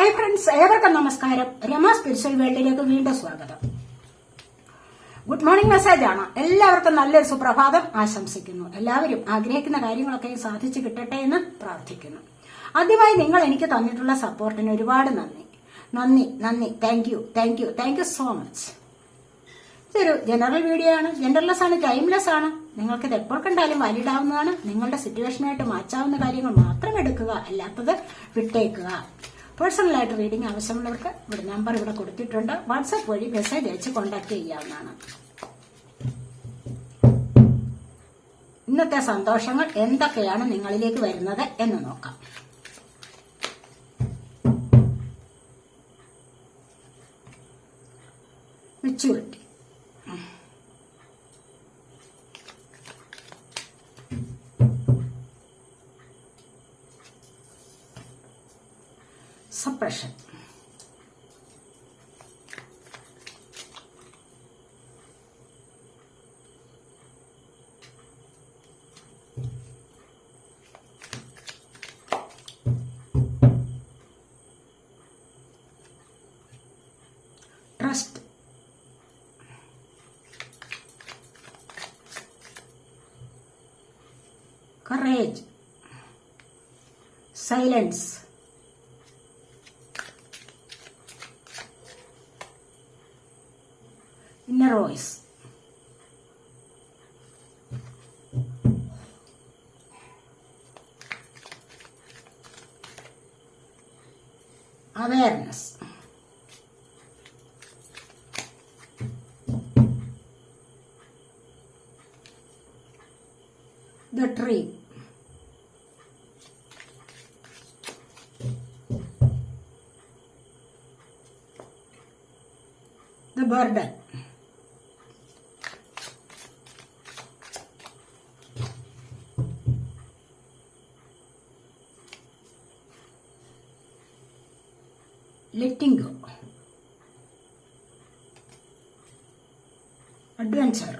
Hi friends, ഏവർക്കും നമസ്കാരം. Rama spiritual വേൾഡിലേക്ക് വീണ്ടും സ്വാഗതം. ഗുഡ് മോർണിംഗ് മെസ്സേജ് ആണ്. എല്ലാവർക്കും നല്ലൊരു സുപ്രഭാതം ആശംസിക്കുന്നു. എല്ലാവരും ആഗ്രഹിക്കുന്ന കാര്യങ്ങളൊക്കെ സാധിച്ചു കിട്ടട്ടെ എന്ന് പ്രാർത്ഥിക്കുന്നു. ആദ്യമായി നിങ്ങൾ എനിക്ക് തന്നിട്ടുള്ള സപ്പോർട്ടിന് ഒരുപാട് നന്ദി. Thank you so much. ഇതൊരു ജനറൽ വീഡിയോ ആണ്, ജെൻഡർലെസ് ആണ്, ടൈംലെസ് ആണ്. നിങ്ങൾക്കിത് എപ്പോൾ കണ്ടാലും വാലിഡ് ആവുന്നതാണ്. നിങ്ങളുടെ സിറ്റുവേഷനായിട്ട് മാച്ചാവുന്ന കാര്യങ്ങൾ മാത്രം എടുക്കുക, അല്ലാത്തത് വിട്ടേക്കുക. പേഴ്സണലായിട്ട് റീഡിംഗ് ആവശ്യമുള്ളവർക്ക് ഇവിടെ നമ്പർ ഇവിടെ കൊടുത്തിട്ടുണ്ട്. വാട്സാപ്പ് വഴി മെസ്സേജ് അയച്ച് കോൺടാക്ട് ചെയ്യാവുന്നതാണ്. ഇന്നത്തെ സന്തോഷങ്ങൾ എന്തൊക്കെയാണ് നിങ്ങളിലേക്ക് വരുന്നത് എന്ന് നോക്കാം. Maturity, suppression, trust, courage, silence, inner voice, awareness, the tree, the burden, letting go, adventure,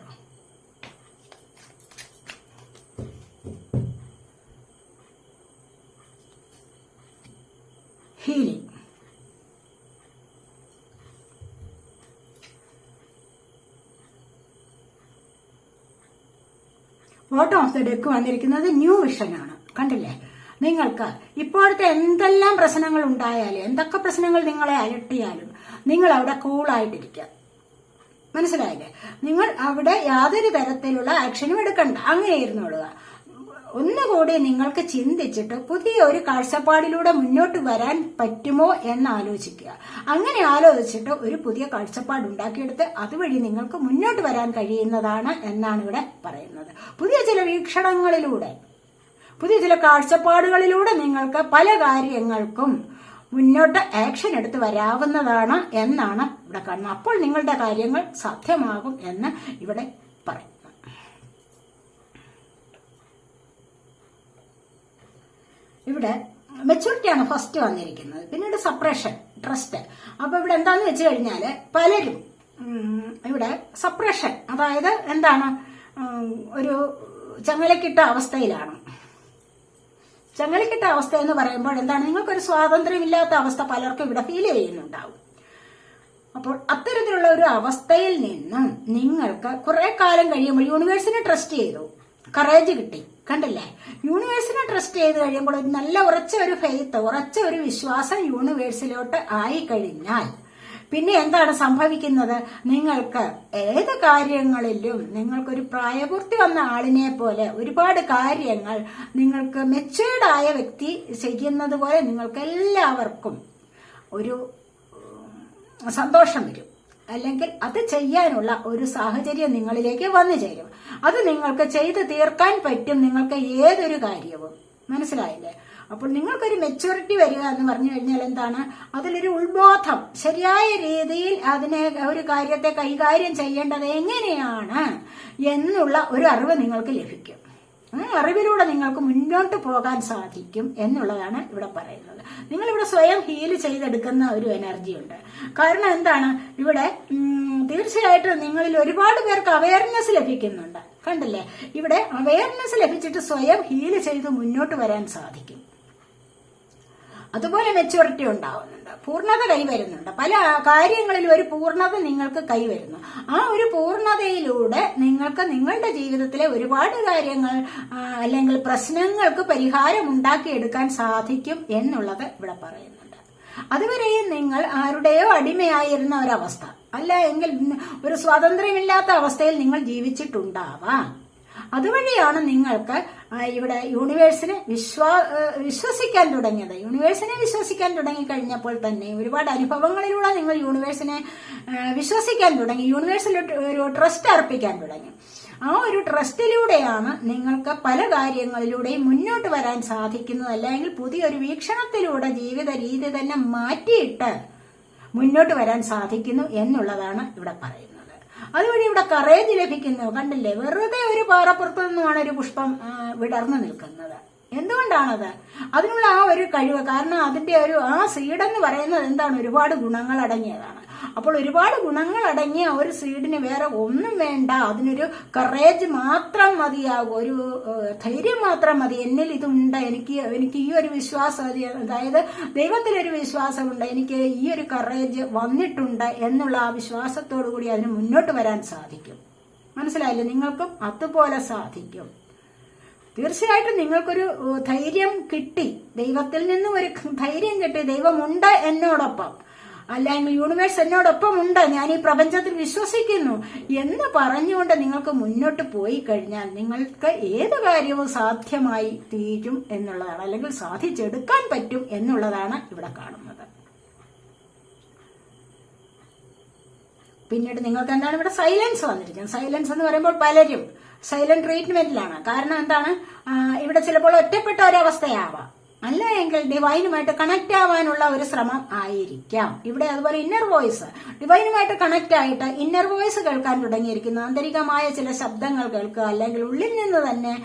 healing, bottom of the deck വന്നിരിക്കുന്നത് ന്യൂ വിഷൻ ആണ്. കണ്ടില്ലേ? നിങ്ങൾക്ക് ഇപ്പോഴത്തെ എന്തെല്ലാം പ്രശ്നങ്ങൾ ഉണ്ടായാലും, എന്തൊക്കെ പ്രശ്നങ്ങൾ നിങ്ങളെ അലട്ടിയാലും, നിങ്ങൾ അവിടെ കൂളായിട്ടിരിക്കുക. മനസ്സിലായില്ലേ? നിങ്ങൾ അവിടെ യാതൊരു തരത്തിലുള്ള ആക്ഷനും എടുക്കണ്ട, അങ്ങനെ ഇരുന്നോളുക. ഒന്നുകൂടി നിങ്ങൾക്ക് ചിന്തിച്ചിട്ട് പുതിയ ഒരു കാഴ്ചപ്പാടിലൂടെ മുന്നോട്ട് വരാൻ പറ്റുമോ എന്ന് ആലോചിക്കുക. അങ്ങനെ ആലോചിച്ചിട്ട് ഒരു പുതിയ കാഴ്ചപ്പാട് ഉണ്ടാക്കിയെടുത്ത് അതുവഴി നിങ്ങൾക്ക് മുന്നോട്ട് വരാൻ കഴിയുന്നതാണ് എന്നാണ് ഇവിടെ പറയുന്നത്. പുതിയ ചില വീക്ഷണങ്ങളിലൂടെ, പുതിയ ചില കാഴ്ചപ്പാടുകളിലൂടെ നിങ്ങൾക്ക് പല കാര്യങ്ങൾക്കും മുന്നോട്ട് ആക്ഷൻ എടുത്ത് വരാവുന്നതാണ് എന്നാണ് ഇവിടെ കാണുന്നത്. അപ്പോൾ നിങ്ങളുടെ കാര്യങ്ങൾ സാധ്യമാകും എന്ന് ഇവിടെ പറയും. ഇവിടെ മെച്യൂരിറ്റിയാണ് ഫസ്റ്റ് വന്നിരിക്കുന്നത്. പിന്നീട് സപ്രഷൻ, ട്രസ്റ്റ്. അപ്പൊ ഇവിടെ എന്താന്ന് വെച്ച് കഴിഞ്ഞാല് പലരും ഇവിടെ സപ്രഷൻ, അതായത് എന്താണ്, ഒരു ചങ്ങലക്കിട്ട അവസ്ഥയിലാണ്. ചങ്ങലക്കിട്ട അവസ്ഥ എന്ന് പറയുമ്പോൾ എന്താണ്, നിങ്ങൾക്കൊരു സ്വാതന്ത്ര്യമില്ലാത്ത അവസ്ഥ പലർക്കും ഇവിടെ ഫീൽ ചെയ്യുന്നുണ്ടാവും. അപ്പോൾ അത്തരത്തിലുള്ള ഒരു അവസ്ഥയിൽ നിന്നും നിങ്ങൾക്ക് കുറെ കാലം കഴിയുമ്പോൾ യൂണിവേഴ്സിനെ ട്രസ്റ്റ് ചെയ്തു, കറേജ് കിട്ടി. കണ്ടില്ലേ? യൂണിവേഴ്സിനെ ട്രസ്റ്റ് ചെയ്ത് കഴിയുമ്പോൾ നല്ല ഉറച്ച ഒരു ഫെയ്ത്ത്, ഉറച്ച ഒരു വിശ്വാസം യൂണിവേഴ്സിലോട്ട് ആയി കഴിഞ്ഞാൽ പിന്നെ എന്താണ് സംഭവിക്കുന്നത്? നിങ്ങൾക്ക് ഏത് കാര്യങ്ങളിലും നിങ്ങൾക്കൊരു പ്രായപൂർത്തി വന്ന ആളിനെ പോലെ ഒരുപാട് കാര്യങ്ങൾ നിങ്ങൾക്ക് മെച്യൂർഡായ വ്യക്തി ചെയ്യുന്നത് പോലെ നിങ്ങൾക്ക് എല്ലാവർക്കും ഒരു സന്തോഷം വരും. അല്ലെങ്കിൽ അത് ചെയ്യാനുള്ള ഒരു സാഹചര്യം നിങ്ങളിലേക്ക് വന്നു ചേരും. അത് നിങ്ങൾക്ക് ചെയ്ത് തീർക്കാൻ പറ്റും, നിങ്ങൾക്ക് ഏതൊരു കാര്യവും. മനസ്സിലായില്ലേ? അപ്പോൾ നിങ്ങൾക്കൊരു മെച്യൂരിറ്റി വരിക എന്ന് പറഞ്ഞു കഴിഞ്ഞാൽ എന്താണ്, അതിലൊരു ഉത്ബോധം, ശരിയായ രീതിയിൽ അതിനെ ഒരു കാര്യത്തെ കൈകാര്യം ചെയ്യേണ്ടത് എങ്ങനെയാണ് എന്നുള്ള ഒരു അറിവ് നിങ്ങൾക്ക് ലഭിക്കും. അറിവിലൂടെ നിങ്ങൾക്ക് മുന്നോട്ട് പോകാൻ സാധിക്കും എന്നുള്ളതാണ് ഇവിടെ പറയുന്നത്. നിങ്ങളിവിടെ സ്വയം ഹീൽ ചെയ്തെടുക്കുന്ന ഒരു എനർജി ഉണ്ട്. കാരണം എന്താണ്, ഇവിടെ തീർച്ചയായിട്ടും നിങ്ങളിൽ ഒരുപാട് പേർക്ക് അവയർനെസ് ലഭിക്കുന്നുണ്ട്. കണ്ടില്ലേ? ഇവിടെ അവയർനെസ് ലഭിച്ചിട്ട് സ്വയം ഹീൽ ചെയ്ത് മുന്നോട്ട് വരാൻ സാധിക്കും. അതുപോലെ മെച്യൂരിറ്റി ഉണ്ടാവുന്നുണ്ട്. പൂർണ്ണത കൈവരുന്നുണ്ട്. പല കാര്യങ്ങളിലും ഒരു പൂർണ്ണത നിങ്ങൾക്ക് കൈവരുന്നു. ആ ഒരു പൂർണ്ണതയിലൂടെ നിങ്ങൾക്ക് നിങ്ങളുടെ ജീവിതത്തിലെ ഒരുപാട് കാര്യങ്ങൾ അല്ലെങ്കിൽ പ്രശ്നങ്ങൾക്ക് പരിഹാരം ഉണ്ടാക്കിയെടുക്കാൻ സാധിക്കും എന്നുള്ളത് ഇവിടെ പറയുന്നുണ്ട്. അതുവരെയും നിങ്ങൾ ആരുടെയോ അടിമയായിരുന്ന ഒരവസ്ഥ, അല്ല എങ്കിൽ ഒരു സ്വാതന്ത്ര്യമില്ലാത്ത അവസ്ഥയിൽ നിങ്ങൾ ജീവിച്ചിട്ടുണ്ടാവാം. അതുവഴിയാണ് നിങ്ങൾക്ക് ഇവിടെ യൂണിവേഴ്സിനെ വിശ്വസിക്കാൻ തുടങ്ങിയത്. യൂണിവേഴ്സിനെ വിശ്വസിക്കാൻ തുടങ്ങിക്കഴിഞ്ഞപ്പോൾ തന്നെ ഒരുപാട് അനുഭവങ്ങളിലൂടെ നിങ്ങൾ യൂണിവേഴ്സിനെ വിശ്വസിക്കാൻ തുടങ്ങി. യൂണിവേഴ്സിൽ ഒരു ട്രസ്റ്റ് അർപ്പിക്കാൻ തുടങ്ങി. ആ ഒരു ട്രസ്റ്റിലൂടെയാണ് നിങ്ങൾക്ക് പല കാര്യങ്ങളിലൂടെയും മുന്നോട്ട് വരാൻ സാധിക്കുന്നത്. അല്ലെങ്കിൽ പുതിയൊരു വീക്ഷണത്തിലൂടെ ജീവിത രീതി തന്നെ മാറ്റിയിട്ട് മുന്നോട്ട് വരാൻ സാധിക്കുന്നു എന്നുള്ളതാണ് ഇവിടെ പറയുന്നത്. അതുവഴി ഇവിടെ കറേജ് ലഭിക്കുന്നു. കണ്ടില്ലേ, വെറുതെ ഒരു പാറപ്പുറത്തു നിന്നുമാണ് ഒരു പുഷ്പം വിടർന്നു നിൽക്കുന്നത്. എന്തുകൊണ്ടാണത്? അതിനുള്ള ആ ഒരു കഴിവ്. കാരണം അതിന്റെ ആ സീഡെന്ന് പറയുന്നത് എന്താണ്? ഒരുപാട് ഗുണങ്ങൾ അടങ്ങിയതാണ്. അപ്പോൾ ഒരുപാട് ഗുണങ്ങൾ അടങ്ങിയ ഒരു സീഡിന് വേറെ ഒന്നും വേണ്ട. അതിനൊരു കറേജ് മാത്രം മതിയാകും, ഒരു ധൈര്യം മാത്രം മതി. എന്നിൽ ഇതുണ്ട്, എനിക്ക് ഈ ഒരു വിശ്വാസം, അതായത് ദൈവത്തിലൊരു വിശ്വാസമുണ്ട്, എനിക്ക് ഈ ഒരു കറേജ് വന്നിട്ടുണ്ട് എന്നുള്ള ആ വിശ്വാസത്തോടു കൂടി അതിന് മുന്നോട്ട് വരാൻ സാധിക്കും. മനസ്സിലായില്ലേ? നിങ്ങൾക്കും അതുപോലെ സാധിക്കും. തീർച്ചയായിട്ടും നിങ്ങൾക്കൊരു ധൈര്യം കിട്ടി, ദൈവത്തിൽ നിന്നും ഒരു ധൈര്യം കിട്ടി. ദൈവമുണ്ട് എന്നോടൊപ്പം, അല്ലെങ്കിൽ യൂണിവേഴ്സ് എന്നോടൊപ്പം ഉണ്ട്, ഞാൻ ഈ പ്രപഞ്ചത്തിൽ വിശ്വസിക്കുന്നു എന്ന് പറഞ്ഞുകൊണ്ട് നിങ്ങൾക്ക് മുന്നോട്ട് പോയി കഴിഞ്ഞാൽ നിങ്ങൾക്ക് ഏത് കാര്യവും സാധ്യമായി തീരും എന്നുള്ളതാണ്, അല്ലെങ്കിൽ സാധിച്ചെടുക്കാൻ പറ്റും എന്നുള്ളതാണ് ഇവിടെ കാണുന്നത്. പിന്നീട് നിങ്ങൾക്ക് എന്താണ് ഇവിടെ സൈലൻസ് വന്നിരിക്കുന്നത്. സൈലൻസ് എന്ന് പറയുമ്പോൾ പലരും സൈലന്റ് ട്രീറ്റ്മെന്റിലാണ്. കാരണം എന്താണ്? ഇവിടെ ചിലപ്പോൾ ഒറ്റപ്പെട്ട ഒരവസ്ഥയാവാം, അല്ല എങ്കിൽ ഡിവൈനുമായിട്ട് കണക്ട് ആവാനുള്ള ഒരു ശ്രമം ആയിരിക്കാം ഇവിടെ. അതുപോലെ ഇന്നർ വോയിസ്, ഡിവൈനുമായിട്ട് കണക്ട് ആയിട്ട് ഇന്നർ വോയിസ് കേൾക്കാൻ തുടങ്ങിയിരിക്കുന്നു. ആന്തരികമായ ചില ശബ്ദങ്ങൾ കേൾക്കുക, അല്ലെങ്കിൽ ഉള്ളിൽ നിന്ന് തന്നെ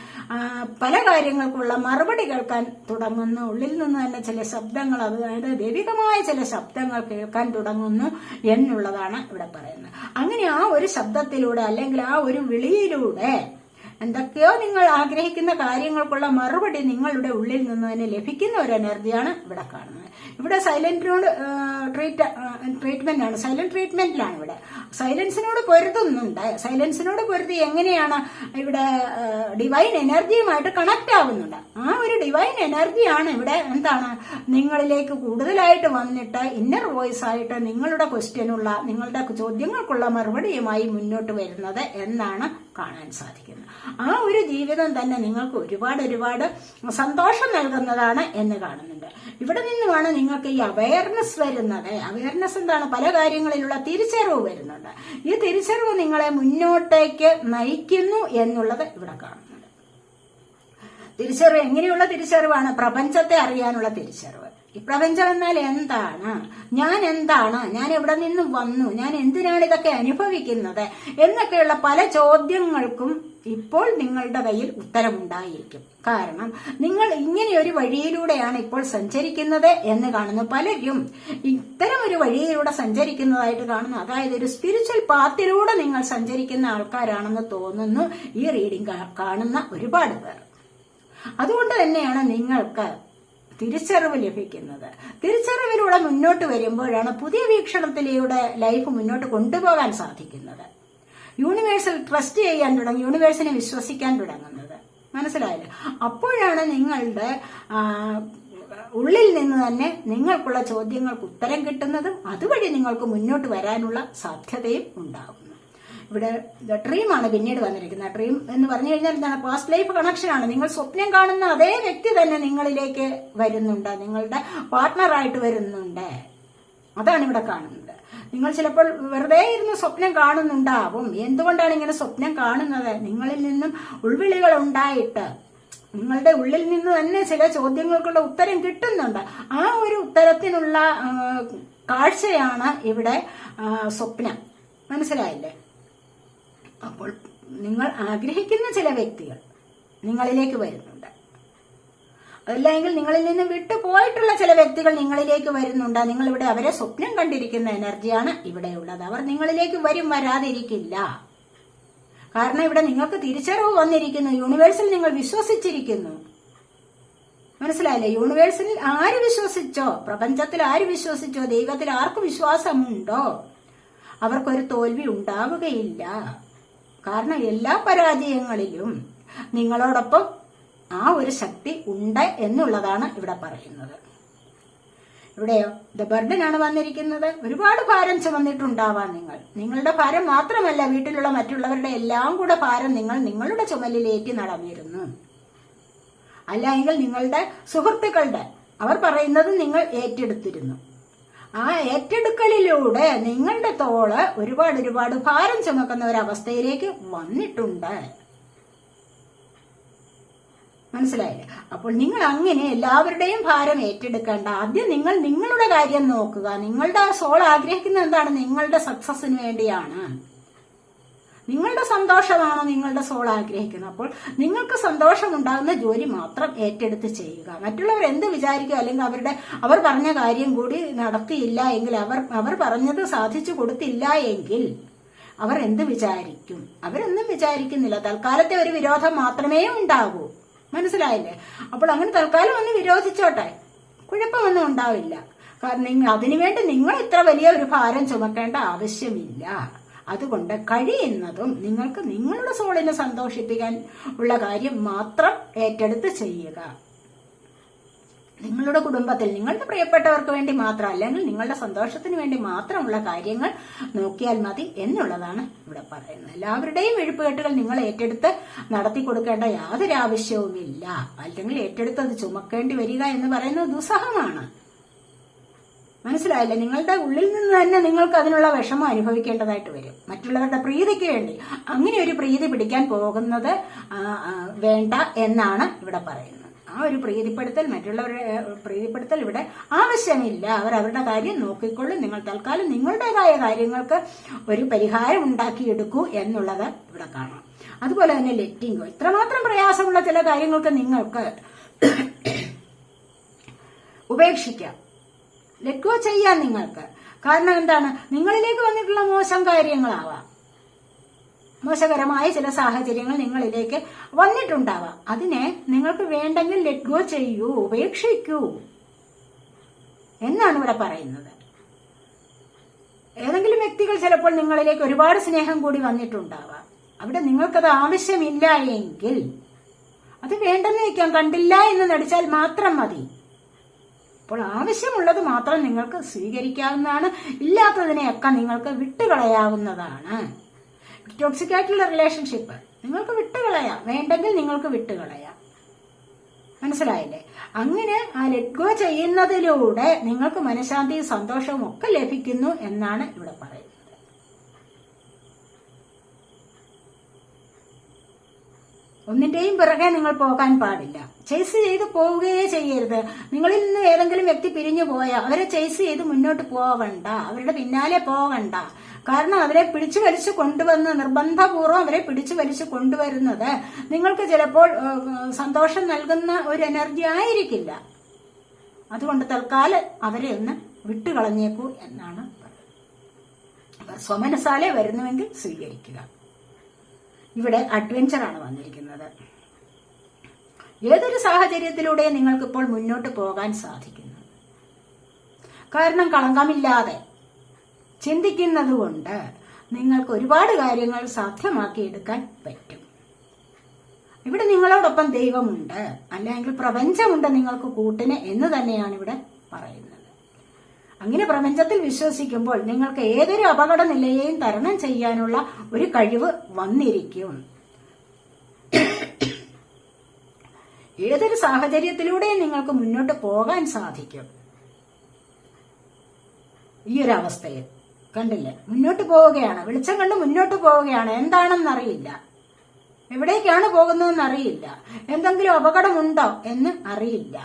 പല കാര്യങ്ങൾക്കുള്ള മറുപടി കേൾക്കാൻ തുടങ്ങുന്നു. ഉള്ളിൽ നിന്ന് തന്നെ ചില ശബ്ദങ്ങൾ, അതായത് ദൈവികമായ ചില ശബ്ദങ്ങൾ കേൾക്കാൻ തുടങ്ങുന്നു എന്നുള്ളതാണ് ഇവിടെ പറയുന്നത്. അങ്ങനെ ആ ഒരു ശബ്ദത്തിലൂടെ, അല്ലെങ്കിൽ ആ ഒരു വിളിയിലൂടെ എന്തൊക്കെയോ നിങ്ങൾ ആഗ്രഹിക്കുന്ന കാര്യങ്ങൾക്കുള്ള മറുപടി നിങ്ങളുടെ ഉള്ളിൽ നിന്ന് തന്നെ ലഭിക്കുന്ന ഒരു എനർജിയാണ് ഇവിടെ കാണുന്നത്. ഇവിടെ സൈലന്റിനോട് ട്രീറ്റ്മെന്റ് ആണ്, സൈലന്റ് ട്രീറ്റ്മെന്റിലാണ് ഇവിടെ. സൈലൻസിനോട് പൊരുതുന്നുണ്ട്. സൈലൻസിനോട് പൊരുതി എങ്ങനെയാണ് ഇവിടെ ഡിവൈൻ എനർജിയുമായിട്ട് കണക്ട് ആവുന്നുണ്ട്. ആ ഒരു ഡിവൈൻ എനർജിയാണ് ഇവിടെ എന്താണ് നിങ്ങളിലേക്ക് കൂടുതലായിട്ട് വന്നിട്ട് ഇന്നർ വോയിസ് ആയിട്ട് നിങ്ങളുടെ ക്വസ്റ്റ്യനുള്ള, നിങ്ങളുടെ ചോദ്യങ്ങൾക്കുള്ള മറുപടിയുമായി മുന്നോട്ട് വരുന്നത് എന്നാണ് കാണാൻ സാധിക്കുന്നത്. ആ ഒരു ജീവിതം തന്നെ നിങ്ങൾക്ക് ഒരുപാട് സന്തോഷം നൽകുന്നതാണ് എന്ന് കാണുന്നുണ്ട്. ഇവിടെ നിന്നുമാണ് നിങ്ങൾക്ക് ഈ അവയർനെസ് വരുന്നത്. അവയർനെസ് എന്താണ്? പല കാര്യങ്ങളിലുള്ള തിരിച്ചറിവ് വരുന്നുണ്ട്. ഈ തിരിച്ചറിവ് നിങ്ങളെ മുന്നോട്ടേക്ക് നയിക്കുന്നു എന്നുള്ളത് ഇവിടെ കാണുന്നുണ്ട്. തിരിച്ചറിവ് എങ്ങനെയുള്ള തിരിച്ചറിവാണ്? പ്രപഞ്ചത്തെ അറിയാനുള്ള തിരിച്ചറിവ്. ഈ പ്രപഞ്ചം എന്നാൽ എന്താണ്, ഞാൻ എന്താണ്, ഞാൻ എവിടെ നിന്നും വന്നു, ഞാൻ എന്തിനാണ് ഇതൊക്കെ അനുഭവിക്കുന്നത് എന്നൊക്കെയുള്ള പല ചോദ്യങ്ങൾക്കും ഇപ്പോൾ നിങ്ങളുടെ കയ്യിൽ ഉത്തരമുണ്ടായിരിക്കും. കാരണം നിങ്ങൾ ഇങ്ങനെയൊരു വഴിയിലൂടെയാണ് ഇപ്പോൾ സഞ്ചരിക്കുന്നത് എന്ന് കാണുന്നു. പലരും ഇത്തരം ഒരു വഴിയിലൂടെ സഞ്ചരിക്കുന്നതായിട്ട് കാണുന്നു. അതായത് ഒരു സ്പിരിച്വൽ പാത്തിലൂടെ നിങ്ങൾ സഞ്ചരിക്കുന്ന ആൾക്കാരാണെന്ന് തോന്നുന്നു ഈ റീഡിംഗ് കാണുന്ന ഒരുപാട് പേർ. അതുകൊണ്ട് തന്നെയാണ് നിങ്ങൾക്ക് തിരിച്ചറിവ് ലഭിക്കുന്നത്. തിരിച്ചറിവിലൂടെ മുന്നോട്ട് വരുമ്പോഴാണ് പുതിയ വീക്ഷണത്തിലൂടെ ലൈഫ് മുന്നോട്ട് കൊണ്ടുപോകാൻ സാധിക്കുന്നത്. യൂണിവേഴ്സിൽ ട്രസ്റ്റ് ചെയ്യാൻ തുടങ്ങി, യൂണിവേഴ്സിനെ വിശ്വസിക്കാൻ തുടങ്ങുന്നത്. മനസ്സിലായില്ലേ? അപ്പോഴാണ് നിങ്ങളുടെ ഉള്ളിൽ നിന്ന് തന്നെ നിങ്ങൾക്കുള്ള ചോദ്യങ്ങൾക്ക് ഉത്തരം കിട്ടുന്നതും അതുവഴി നിങ്ങൾക്ക് മുന്നോട്ട് വരാനുള്ള സാധ്യതയും ഉണ്ടാകുന്നു. ഇവിടെ ഡ്രീമാണ് പിന്നീട് വന്നിരിക്കുന്നത്. ഡ്രീം എന്ന് പറഞ്ഞു കഴിഞ്ഞാൽ എന്താണ്? പാസ്റ്റ് ലൈഫ് കണക്ഷനാണ്. നിങ്ങൾ സ്വപ്നം കാണുന്ന അതേ വ്യക്തി തന്നെ നിങ്ങളിലേക്ക് വരുന്നുണ്ട്, നിങ്ങളുടെ പാർട്ട്ണറായിട്ട് വരുന്നുണ്ട്. അതാണ് ഇവിടെ കാണുന്നത്. നിങ്ങൾ ചിലപ്പോൾ വെറുതെ ഇരുന്ന് സ്വപ്നം കാണുന്നുണ്ടാവും. എന്തുകൊണ്ടാണ് ഇങ്ങനെ സ്വപ്നം കാണുന്നത്? നിങ്ങളിൽ നിന്നും ഉൾവിളികൾ ഉണ്ടായിട്ട് നിങ്ങളുടെ ഉള്ളിൽ നിന്ന് തന്നെ ചില ചോദ്യങ്ങൾക്കുള്ള ഉത്തരം കിട്ടുന്നുണ്ട്. ആ ഒരു ഉത്തരത്തിനുള്ള കാഴ്ചയാണ് ഇവിടെ സ്വപ്നം. മനസ്സിലായില്ലേ? അപ്പോൾ നിങ്ങൾ ആഗ്രഹിക്കുന്ന ചില വ്യക്തികൾ നിങ്ങളിലേക്ക് വരുന്നുണ്ട്, അതല്ലെങ്കിൽ നിങ്ങളിൽ നിന്ന് വിട്ടുപോയിട്ടുള്ള ചില വ്യക്തികൾ നിങ്ങളിലേക്ക് വരുന്നുണ്ട്. നിങ്ങളിവിടെ അവരെ സ്വപ്നം കണ്ടിരിക്കുന്ന എനർജിയാണ് ഇവിടെയുള്ളത്. അവർ നിങ്ങളിലേക്ക് വരും, വരാതിരിക്കില്ല. കാരണം ഇവിടെ നിങ്ങൾക്ക് തിരിച്ചറിവ് വന്നിരിക്കുന്നു, യൂണിവേഴ്സിൽ നിങ്ങൾ വിശ്വസിച്ചിരിക്കുന്നു. മനസ്സിലായില്ലേ? യൂണിവേഴ്സിൽ ആര് വിശ്വസിച്ചോ, പ്രപഞ്ചത്തിൽ ആര് വിശ്വസിച്ചോ, ദൈവത്തിൽ ആർക്ക് വിശ്വാസമുണ്ടോ അവർക്കൊരു തോൽവി ഉണ്ടാവുകയില്ല. കാരണം എല്ലാ പരാജയങ്ങളിലും നിങ്ങളോടൊപ്പം ആ ഒരു ശക്തി ഉണ്ട് എന്നുള്ളതാണ് ഇവിടെ പറയുന്നത്. ഇവിടെയോ ദ ബർഡനാണ് വന്നിരിക്കുന്നത്. ഒരുപാട് ഭാരം ചുമന്നിട്ടുണ്ടാവാം നിങ്ങളുടെ ഭാരം മാത്രമല്ല, വീട്ടിലുള്ള മറ്റുള്ളവരുടെ എല്ലാം കൂടെ ഭാരം നിങ്ങളുടെ ചുമലിലേക്ക് നടന്നിരുന്നു. അല്ല എങ്കിൽ നിങ്ങളുടെ സുഹൃത്തുക്കളുടെ അവർ പറയുന്നത് നിങ്ങൾ ഏറ്റെടുത്തിരുന്നു. ആ ഏറ്റെടുക്കലിലൂടെ നിങ്ങളുടെ തോള് ഒരുപാട് ഭാരം ചുമക്കുന്ന ഒരവസ്ഥയിലേക്ക് വന്നിട്ടുണ്ട്. മനസ്സിലായില്ലേ? അപ്പോൾ നിങ്ങൾ അങ്ങനെ എല്ലാവരുടെയും ഭാരം ഏറ്റെടുക്കേണ്ട. ആദ്യം നിങ്ങൾ നിങ്ങളുടെ കാര്യം നോക്കുക. നിങ്ങളുടെ സോൾ ആഗ്രഹിക്കുന്നത് എന്താണ്? നിങ്ങളുടെ സക്സസിന് വേണ്ടിയാണ്. നിങ്ങളുടെ സന്തോഷമാണ് നിങ്ങളുടെ സോൾ ആഗ്രഹിക്കുന്നത്. അപ്പോൾ നിങ്ങൾക്ക് സന്തോഷമുണ്ടാകുന്ന ജോലി മാത്രം ഏറ്റെടുത്ത് ചെയ്യുക. മറ്റുള്ളവർ എന്ത് വിചാരിക്കുക, അല്ലെങ്കിൽ അവർ പറഞ്ഞ കാര്യം കൂടി നടത്തിയില്ല എങ്കിൽ, അവർ പറഞ്ഞത് സാധിച്ചു കൊടുത്തില്ല എങ്കിൽ അവർ എന്ത് വിചാരിക്കും? അവരൊന്നും വിചാരിക്കുന്നില്ല. തൽക്കാലത്തെ ഒരു വിരോധം മാത്രമേ ഉണ്ടാകൂ. മനസ്സിലായില്ലേ? അപ്പോൾ അങ്ങനെ തൽക്കാലം ഒന്ന് വിരോധിച്ചോട്ടെ, കുഴപ്പമൊന്നും ഉണ്ടാവില്ല. കാരണം അതിനുവേണ്ടി നിങ്ങൾ ഇത്ര വലിയ ഒരു ഭാരം ചുമക്കേണ്ട ആവശ്യമില്ല. അതുകൊണ്ട് കഴിയുന്നതും നിങ്ങൾക്ക് നിങ്ങളുടെ സോളിനെ സന്തോഷിപ്പിക്കാൻ ഉള്ള കാര്യം മാത്രം ഏറ്റെടുത്ത് ചെയ്യുക. നിങ്ങളുടെ കുടുംബത്തിൽ നിങ്ങളുടെ പ്രിയപ്പെട്ടവർക്ക് വേണ്ടി മാത്രം, അല്ലെങ്കിൽ നിങ്ങളുടെ സന്തോഷത്തിന് വേണ്ടി മാത്രമുള്ള കാര്യങ്ങൾ നോക്കിയാൽ മതി എന്നുള്ളതാണ് ഇവിടെ പറയുന്നത്. എല്ലാവരുടെയും എഴുപ്പുകെട്ടുകൾ നിങ്ങൾ ഏറ്റെടുത്ത് നടത്തി കൊടുക്കേണ്ട യാതൊരു ആവശ്യവുമില്ല. അല്ലെങ്കിൽ ഏറ്റെടുത്തത് ചുമക്കേണ്ടി വരിക എന്ന് പറയുന്നത് ദുസ്സഹമാണ്. മനസ്സിലായില്ലേ? നിങ്ങളുടെ ഉള്ളിൽ നിന്ന് തന്നെ നിങ്ങൾക്ക് അതിനുള്ള വിഷമം അനുഭവിക്കേണ്ടതായിട്ട് വരും. മറ്റുള്ളവരുടെ പ്രീതിക്ക് വേണ്ടി അങ്ങനെ ഒരു പ്രീതി പിടിക്കാൻ പോകുന്നത് വേണ്ട എന്നാണ് ഇവിടെ പറയുന്നത്. ആ ഒരു പ്രീതിപ്പെടുത്തൽ, മറ്റുള്ളവരുടെ പ്രീതിപ്പെടുത്തൽ ഇവിടെ ആവശ്യമില്ല. അവരവരുടെ കാര്യം നോക്കിക്കൊള്ളും. നിങ്ങൾ തൽക്കാലം നിങ്ങളുടേതായ കാര്യങ്ങൾക്ക് ഒരു പരിഹാരം ഉണ്ടാക്കിയെടുക്കൂ എന്നുള്ളത് ഇവിടെ കാണാം. അതുപോലെ തന്നെ ലെറ്റിംഗ് ഗോ. ഇത്രമാത്രം പ്രയാസമുള്ള ചില കാര്യങ്ങൾക്ക് നിങ്ങൾക്ക് ഉപേക്ഷിക്കാം, ലെറ്റ് ഗോ ചെയ്യാൻ നിങ്ങൾക്ക്. കാരണം എന്താണ്? നിങ്ങളിലേക്ക് വന്നിട്ടുള്ള മോശം കാര്യങ്ങളാവാം, മോശകരമായ ചില സാഹചര്യങ്ങൾ നിങ്ങളിലേക്ക് വന്നിട്ടുണ്ടാവാം. അതിനെ നിങ്ങൾക്ക് വേണ്ടെങ്കിൽ ലെറ്റ് ഗോ ചെയ്യൂ, ഉപേക്ഷിക്കൂ എന്നാണ് ഇവിടെ പറയുന്നത്. ഏതെങ്കിലും വ്യക്തികൾ ചിലപ്പോൾ നിങ്ങളിലേക്ക് ഒരുപാട് സ്നേഹം കൂടി വന്നിട്ടുണ്ടാവാം. അവിടെ നിങ്ങൾക്കത് ആവശ്യമില്ല എങ്കിൽ അത് വേണ്ടെന്ന് വയ്ക്കാം. കണ്ടില്ല എന്ന് നടിച്ചാൽ മാത്രം മതി. അപ്പോൾ ആവശ്യമുള്ളത് മാത്രം നിങ്ങൾക്ക് സ്വീകരിക്കാവുന്നതാണ്. ഇല്ലാത്തതിനെയൊക്കെ നിങ്ങൾക്ക് വിട്ടുകളയാവുന്നതാണ്. ടോക്സിക് ആയിട്ടുള്ള റിലേഷൻഷിപ്പ് നിങ്ങൾക്ക് വിട്ടുകളയാം, വേണ്ടെങ്കിൽ നിങ്ങൾക്ക് വിട്ടുകളയാം. മനസ്സിലായില്ലേ? അങ്ങനെ ആ ലെറ്റ് ഗോ ചെയ്യുന്നതിലൂടെ നിങ്ങൾക്ക് മനഃശാന്തിയും സന്തോഷവും ഒക്കെ ലഭിക്കുന്നു എന്നാണ് ഇവിടെ പറയുന്നത്. ഒന്നിന്റെയും പിറകെ നിങ്ങൾ പോകാൻ പാടില്ല. ചേസ് ചെയ്ത് പോവുകയേ ചെയ്യരുത്. നിങ്ങളിൽ നിന്ന് ഏതെങ്കിലും വ്യക്തി പിരിഞ്ഞു പോയാൽ അവരെ ചേസ് ചെയ്ത് മുന്നോട്ട് പോവണ്ട, അവരുടെ പിന്നാലെ പോകണ്ട. കാരണം അവരെ പിടിച്ചു വലിച്ചു കൊണ്ടുവന്ന്, നിർബന്ധപൂർവ്വം അവരെ പിടിച്ചു വലിച്ചു കൊണ്ടുവരുന്നത് നിങ്ങൾക്ക് ചിലപ്പോൾ സന്തോഷം നൽകുന്ന ഒരു എനർജി ആയിരിക്കില്ല. അതുകൊണ്ട് തൽക്കാലം അവരെ ഒന്ന് വിട്ടുകളഞ്ഞേക്കൂ എന്നാണ് പറയുന്നത്. സ്വമനസാലെ വരുന്നുവെങ്കിൽ സ്വീകരിക്കുക. ഇവിടെ അഡ്വഞ്ചറാണ് വന്നിരിക്കുന്നത്. ഏതൊരു സാഹചര്യത്തിലൂടെ നിങ്ങൾക്കിപ്പോൾ മുന്നോട്ട് പോകാൻ സാധിക്കുന്നു. കാരണം കളങ്കമില്ലാതെ ചിന്തിക്കുന്നത് കൊണ്ട് നിങ്ങൾക്ക് ഒരുപാട് കാര്യങ്ങൾ സാധ്യമാക്കിയെടുക്കാൻ പറ്റും. ഇവിടെ നിങ്ങളോടൊപ്പം ദൈവമുണ്ട്, അല്ലെങ്കിൽ പ്രപഞ്ചമുണ്ട് നിങ്ങൾക്ക് കൂട്ടിന് എന്ന് തന്നെയാണ് ഇവിടെ പറയുന്നത്. അങ്ങനെ പ്രപഞ്ചത്തിൽ വിശ്വസിക്കുമ്പോൾ നിങ്ങൾക്ക് ഏതൊരു അപകട നിലയെയും തരണം ചെയ്യാനുള്ള ഒരു കഴിവ് വന്നിരിക്കും. ഏതൊരു സാഹചര്യത്തിലൂടെയും നിങ്ങൾക്ക് മുന്നോട്ട് പോകാൻ സാധിക്കും. ഈ ഒരു അവസ്ഥയിൽ കണ്ടില്ലേ, മുന്നോട്ട് പോവുകയാണ്, വെളിച്ചം കണ്ട് മുന്നോട്ട് പോവുകയാണ്. എന്താണെന്നറിയില്ല, എവിടേക്കാണ് പോകുന്നതെന്ന് അറിയില്ല, എന്തെങ്കിലും അപകടമുണ്ടോ എന്ന് അറിയില്ല.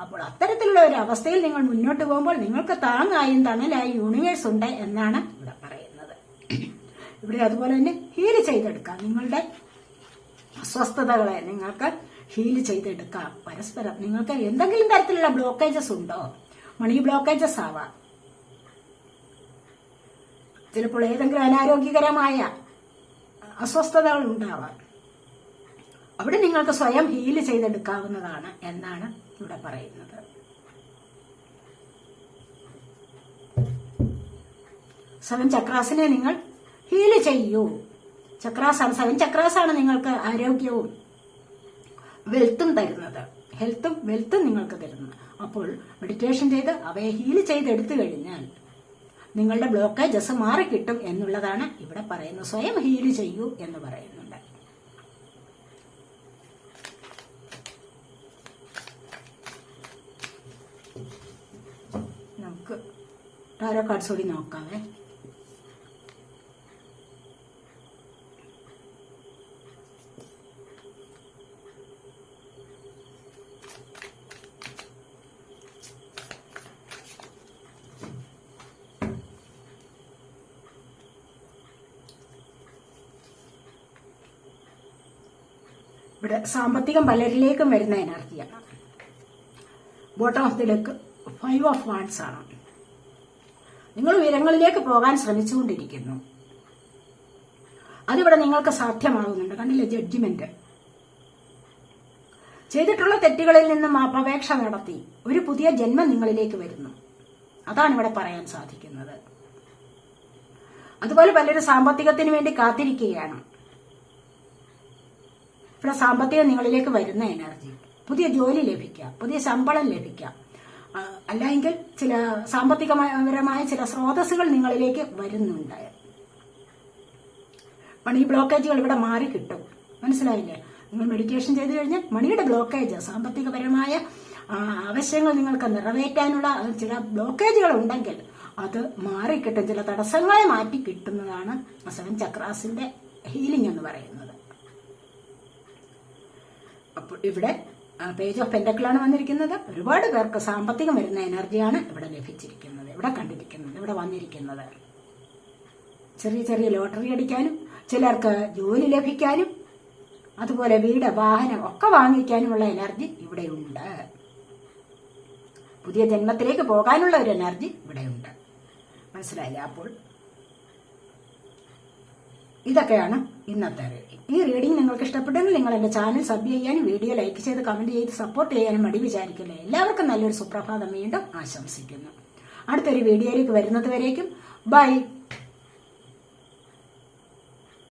അപ്പോൾ അത്തരത്തിലുള്ള ഒരു അവസ്ഥയിൽ നിങ്ങൾ മുന്നോട്ട് പോകുമ്പോൾ നിങ്ങൾക്ക് താങ്ങായും തണലായും യൂണിവേഴ്സ് ഉണ്ട് എന്നാണ് ഇവിടെ പറയുന്നത്. ഇവിടെ അതുപോലെ തന്നെ ഹീല് ചെയ്തെടുക്കാം. നിങ്ങളുടെ അസ്വസ്ഥതകളെ നിങ്ങൾക്ക് ഹീല് ചെയ്തെടുക്കാം. പരസ്പരം നിങ്ങൾക്ക് എന്തെങ്കിലും തരത്തിലുള്ള ബ്ലോക്കേജസ് ഉണ്ടോ, മണി ബ്ലോക്കേജസ് ആവാം, ചിലപ്പോൾ ഏതെങ്കിലും അനാരോഗ്യകരമായ അസ്വസ്ഥതകൾ ഉണ്ടാവാം. അവിടെ നിങ്ങൾക്ക് സ്വയം ഹീല് ചെയ്തെടുക്കാവുന്നതാണ് എന്നാണ് ഇവിടെ പറയുന്നത്. സെവൻ ചക്രാസിനെ നിങ്ങൾ ഹീൽ ചെയ്യൂ. ചക്രാസാണ്, 7 ചക്രാസാണ് നിങ്ങൾക്ക് ആരോഗ്യവും വെൽത്തും തരുന്നത്. ഹെൽത്തും വെൽത്തും നിങ്ങൾക്ക് തരുന്നത്. അപ്പോൾ മെഡിറ്റേഷൻ ചെയ്ത് അവയെ ഹീൽ ചെയ്തെടുത്തു കഴിഞ്ഞാൽ നിങ്ങളുടെ ബ്ലോക്കേജസ് മാറിക്കിട്ടും എന്നുള്ളതാണ് ഇവിടെ പറയുന്നത്. സ്വയം ഹീൽ ചെയ്യൂ എന്ന് പറയുന്നുണ്ട്. നമുക്ക് ടാരോ കാർഡ്സ് കൂടി നോക്കാവേ. ഇവിടെ സാമ്പത്തികം പലരിലേക്കും വരുന്ന എനർജിയാണ്. Bottom of the deck 5 of wands ആണ്. നിങ്ങൾ ഉയരങ്ങളിലേക്ക് പോകാൻ ശ്രമിച്ചുകൊണ്ടിരിക്കുന്നു. അതിവിടെ നിങ്ങൾക്ക് സാധ്യമാകുന്നുണ്ട്. കണ്ടില്ലേ, ജഡ്ജ്മെന്റ്. ചെയ്തിട്ടുള്ള തെറ്റുകളിൽ നിന്നും മാപ്പപേക്ഷ നടത്തി ഒരു പുതിയ ജന്മം നിങ്ങളിലേക്ക് വരുന്നു. അതാണ് ഇവിടെ പറയാൻ സാധിക്കുന്നത്. അതുപോലെ പലരും സാമ്പത്തികത്തിന് വേണ്ടി കാത്തിരിക്കുകയാണ്. ഇവിടെ സാമ്പത്തികം നിങ്ങളിലേക്ക് വരുന്ന എനർജി. പുതിയ ജോലി ലഭിക്കാം, പുതിയ ശമ്പളം ലഭിക്കാം, അല്ലെങ്കിൽ ചില സാമ്പത്തികപരമായ ചില സ്രോതസ്സുകൾ നിങ്ങളിലേക്ക് വരുന്നുണ്ട്. മണി ബ്ലോക്കേജുകൾ ഇവിടെ മാറി കിട്ടും. മനസ്സിലായില്ലേ? നിങ്ങൾ മെഡിറ്റേഷൻ ചെയ്തു കഴിഞ്ഞാൽ മണിയുടെ ബ്ലോക്കേജ്, സാമ്പത്തികപരമായ ആവശ്യങ്ങൾ നിങ്ങൾക്ക് നിറവേറ്റാനുള്ള ചില ബ്ലോക്കേജുകൾ ഉണ്ടെങ്കിൽ അത് മാറിക്കിട്ടും. ചില തടസ്സങ്ങളെ മാറ്റി കിട്ടുന്നതാണ് 7 ചക്രാസിന്റെ ഹീലിംഗ് എന്ന് പറയുന്നത്. അപ്പോൾ ഇവിടെ പേജ് ഓഫ് പെന്റക്കിളാണ് വന്നിരിക്കുന്നത്. ഒരുപാട് പേർക്ക് സാമ്പത്തികം വരുന്ന എനർജിയാണ് ഇവിടെ ലഭിച്ചിരിക്കുന്നത്, ഇവിടെ കണ്ടിരിക്കുന്നത്, ഇവിടെ വന്നിരിക്കുന്നത്. ചെറിയ ചെറിയ ലോട്ടറി അടിക്കാനും ചിലർക്ക് ജോലി ലഭിക്കാനും അതുപോലെ വീട്, വാഹനം ഒക്കെ വാങ്ങിക്കാനുമുള്ള എനർജി ഇവിടെയുണ്ട്. പുതിയ ജന്മത്തിലേക്ക് പോകാനുള്ള ഒരു എനർജി ഇവിടെയുണ്ട്. മനസ്സിലായില്ലേ? അപ്പോൾ ഇതൊക്കെയാണ് ഇന്നത്തെ റീഡിംഗ്. ഈ റീഡിംഗ് നിങ്ങൾക്ക് ഇഷ്ടപ്പെട്ടെങ്കിൽ നിങ്ങൾ എന്റെ ചാനൽ സബ് ചെയ്യാനും വീഡിയോ ലൈക്ക് ചെയ്ത് കമന്റ് ചെയ്ത് സപ്പോർട്ട് ചെയ്യാനും മടി വിചാരിക്കില്ലേ. എല്ലാവർക്കും നല്ലൊരു സുപ്രഭാതം വീണ്ടും ആശംസിക്കുന്നു. അടുത്തൊരു വീഡിയോയിലേക്ക് വരുന്നത് വരേക്കും ബൈ.